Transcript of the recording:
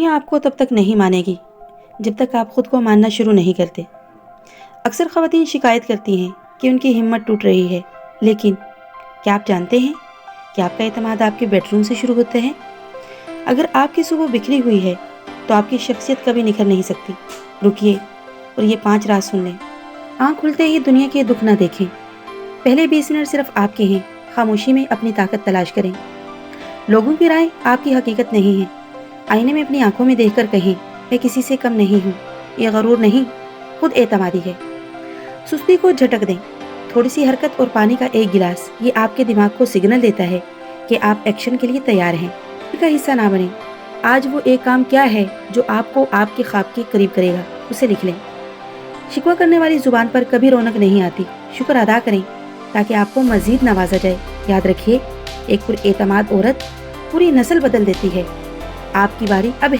دنیا آپ کو تب تک نہیں مانے گی جب تک آپ خود کو ماننا شروع نہیں کرتے۔ اکثر خواتین شکایت کرتی ہیں کہ ان کی ہمت ٹوٹ رہی ہے، لیکن کیا آپ جانتے ہیں کہ آپ کا اعتماد آپ کے بیڈ روم سے شروع ہوتا ہے؟ اگر آپ کی صبح بکھری ہوئی ہے تو آپ کی شخصیت کبھی نکھر نہیں سکتی۔ رکیے اور یہ 5 راز سن لیں۔ آنکھ کھلتے ہی دنیا کے دکھ نہ دیکھیں۔ پہلے 20 منٹ صرف آپ کے ہیں، خاموشی میں اپنی طاقت تلاش کریں۔ لوگوں کی رائے آپ کی حقیقت نہیں ہے۔ آئینے میں اپنی آنکھوں میں دیکھ کر کہیں، میں کسی سے کم نہیں ہوں۔ یہ غرور نہیں، خود اعتمادی ہے۔ سستی کو جھٹک دیں۔ تھوڑی سی حرکت اور پانی کا ایک گلاس، یہ آپ کے دماغ کو سگنل دیتا ہے کہ آپ ایکشن کے لیے تیار ہیں۔ کا حصہ نہ بنیں۔ آج وہ ایک کام کیا ہے جو آپ کو آپ کے خواب کے قریب کرے گا، اسے لکھ لیں۔ شکوہ کرنے والی زبان پر کبھی رونق نہیں آتی۔ شکر ادا کریں تاکہ آپ کو مزید نوازا جائے۔ یاد رکھیے، ایک پر اعتماد عورت پوری نسل بدل دیتی ہے۔ آپ کی باری اب